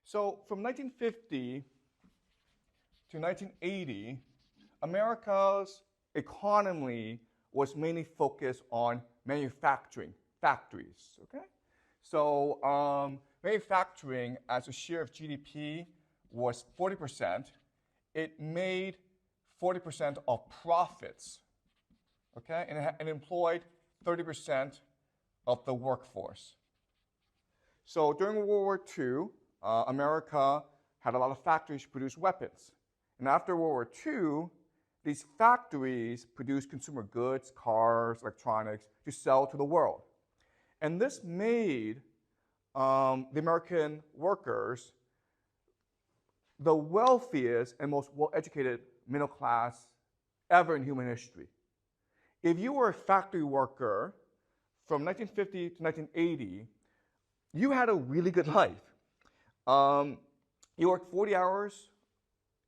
So from 1950 to 1980, America's economy was mainly focused on manufacturing, factories, okay? So manufacturing as a share of GDP was 40%. It made 40% of profits, okay? And it employed 30% of the workforce. So during World War II, America had a lot of factories to produce weapons. And after World War II, these factories produced consumer goods, cars, electronics, to sell to the world. And this made the American workers the wealthiest and most well-educated middle class ever in human history. If you were a factory worker from 1950 to 1980, you had a really good life. You worked 40 hours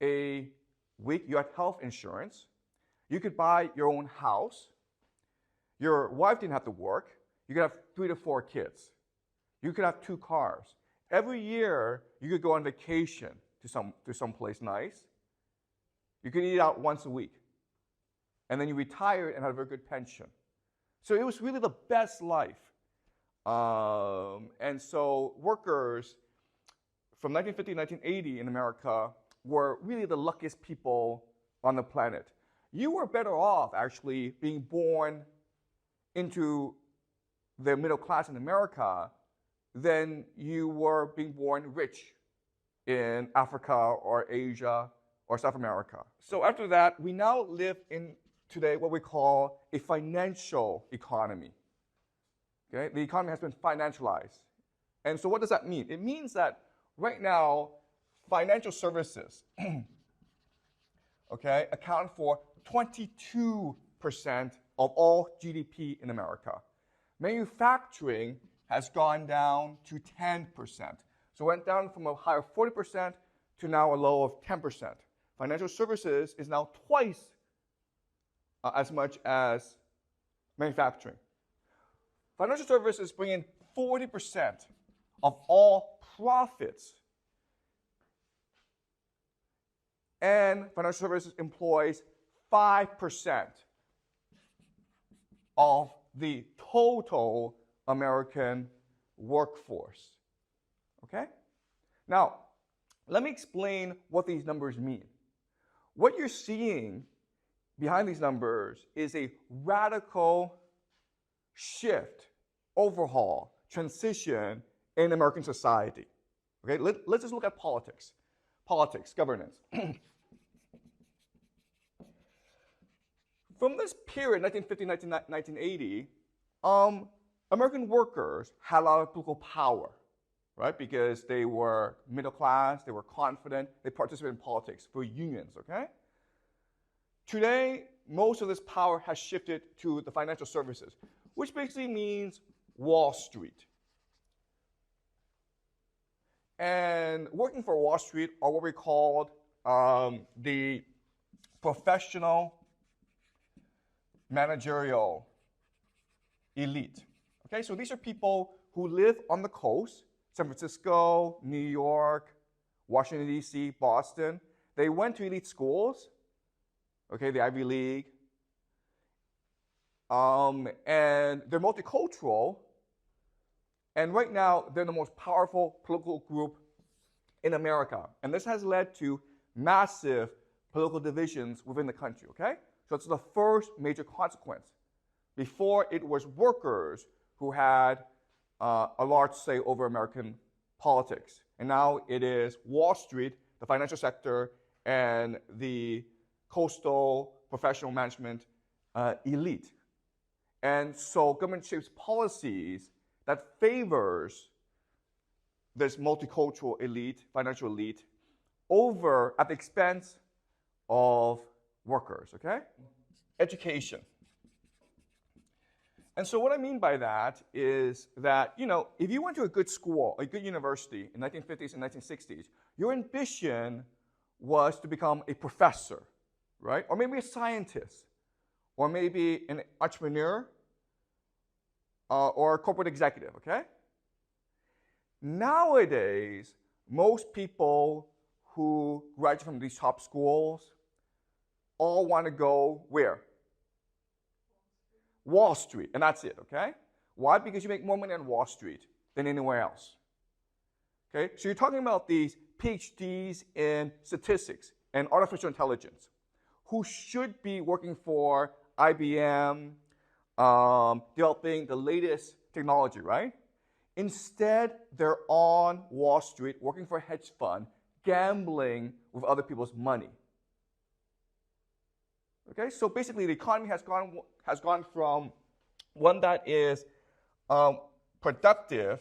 a week. You had health insurance. You could buy your own house. Your wife didn't have to work. You could have 3 to 4 kids. You could have 2 cars. Every year, you could go on vacation to some place nice. You could eat out once a week. And then you retired and had a very good pension. So it was really the best life. And so workers from 1950 to 1980 in America were really the luckiest people on the planet. You were better off actually being born into the middle class in America than you were being born rich in Africa or Asia or South America. So after that, we now live in today what we call a financial economy. Okay? The economy has been financialized. And so what does that mean? It means that right now, financial services okay, account for 22% of all GDP in America. Manufacturing has gone down to 10%. So it went down from a high of 40% to now a low of 10%. Financial services is now twice as much as manufacturing. Financial services bring in 40% of all profits. And financial services employs 5% of the total American workforce. Okay? Now, let me explain what these numbers mean. What you're seeing behind these numbers is a radical shift, overhaul, transition in American society. Okay? Let's just look at politics. Politics, governance. From this period, 1950, 1980, American workers had a lot of political power, right? Because they were middle class, they were confident, they participated in politics for unions, okay? Today, most of this power has shifted to the financial services, which basically means Wall Street. And working for Wall Street are what we called the professional managerial elite. Okay, so these are people who live on the coast, San Francisco, New York, Washington, D.C., Boston. They went to elite schools, okay, the Ivy League, and they're multicultural, and right now they're the most powerful political group in America. And this has led to massive political divisions within the country, okay? So it's the first major consequence. Before, it was workers who had a large say over American politics. And now it is Wall Street, the financial sector, and the coastal professional management elite. And so government shapes policies that favors this multicultural elite, financial elite, over at the expense of workers, okay? Education. And so what I mean by that is that, you know, if you went to a good school, a good university in the 1950s and 1960s, your ambition was to become a professor, right? Or maybe a scientist, or maybe an entrepreneur, or a corporate executive, okay? Nowadays, most people who graduate from these top schools all want to go where? Wall Street, and that's it, okay? Why? Because you make more money on Wall Street than anywhere else. Okay? So you're talking about these PhDs in statistics and artificial intelligence who should be working for IBM, developing the latest technology, right? Instead, they're on Wall Street working for a hedge fund, gambling with other people's money. Okay, so basically the economy has gone from one that is productive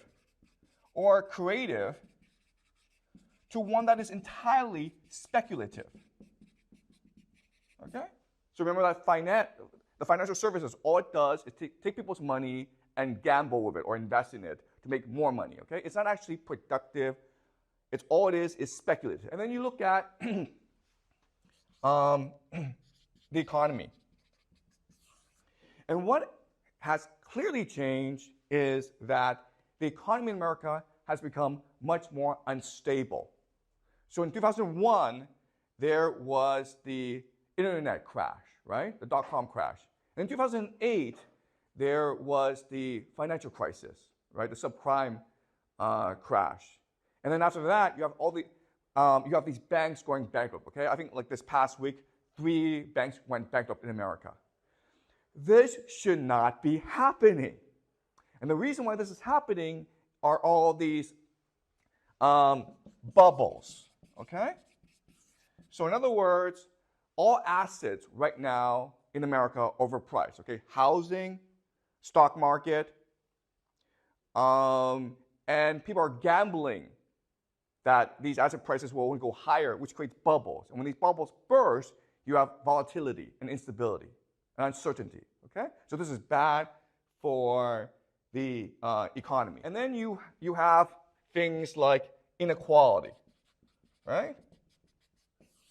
or creative to one that is entirely speculative. Okay? So remember that the financial services, all it does is take people's money and gamble with it or invest in it to make more money. Okay? It's not actually productive. It's all it is speculative. And then you look at the economy. And what has clearly changed is that the economy in America has become much more unstable. So in 2001, there was the internet crash, right? The dot-com crash. And in 2008, there was the financial crisis, right? The subprime crash. And then after that, you have you have these banks going bankrupt, okay? I think like this past week, 3 banks went bankrupt in America. This should not be happening. And the reason why this is happening are all these bubbles, okay? So in other words, all assets right now in America are overpriced, okay? Housing, stock market, and people are gambling that these asset prices will only go higher, which creates bubbles. And when these bubbles burst, you have volatility and instability and uncertainty, okay? So this is bad for the economy. And then you have things like inequality, right?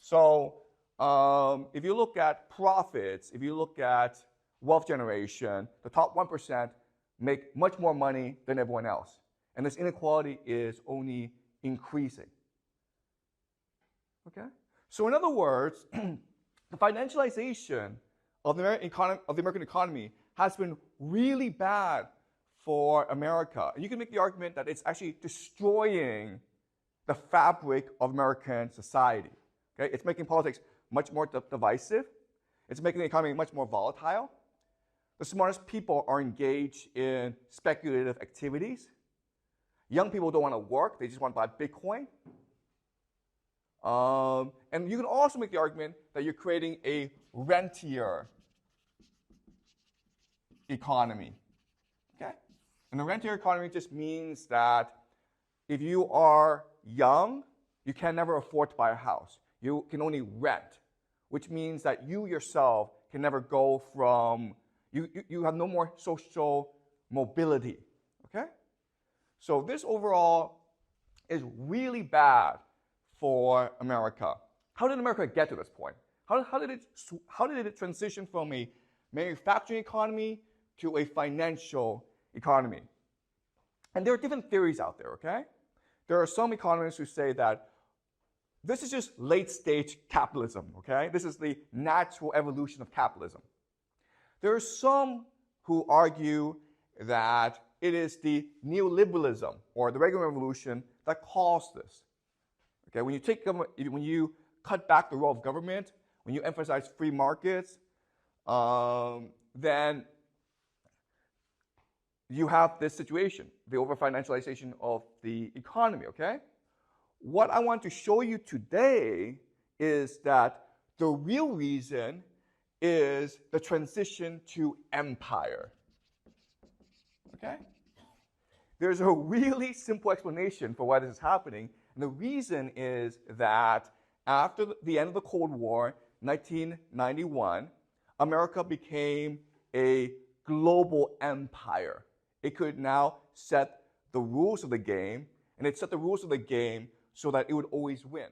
So if you look at profits, if you look at wealth generation, the top 1% make much more money than everyone else. And this inequality is only increasing. Okay? So in other words, the financialization of the American economy has been really bad for America. And you can make the argument that it's actually destroying the fabric of American society. Okay? It's making politics much more divisive. It's making the economy much more volatile. The smartest people are engaged in speculative activities. Young people don't want to work. They just want to buy Bitcoin. And you can also make the argument that you're creating a rentier economy. Okay? And the rentier economy just means that if you are young, you can never afford to buy a house. You can only rent, which means that you yourself can never go from, you have no more social mobility. Okay? So this overall is really bad for America. How did America get to this point? How did it transition from a manufacturing economy to a financial economy? And there are different theories out there, okay? There are some economists who say that this is just late-stage capitalism, okay? This is the natural evolution of capitalism. There are some who argue that it is the neoliberalism or the Reagan Revolution that caused this. Okay, when you cut back the role of government, when you emphasize free markets, then you have this situation, the over-financialization of the economy, okay? What I want to show you today is that the real reason is the transition to empire, okay? There's a really simple explanation for why this is happening, and the reason is that after the end of the Cold War, 1991, America became a global empire. It could now set the rules of the game, and it set the rules of the game so that it would always win.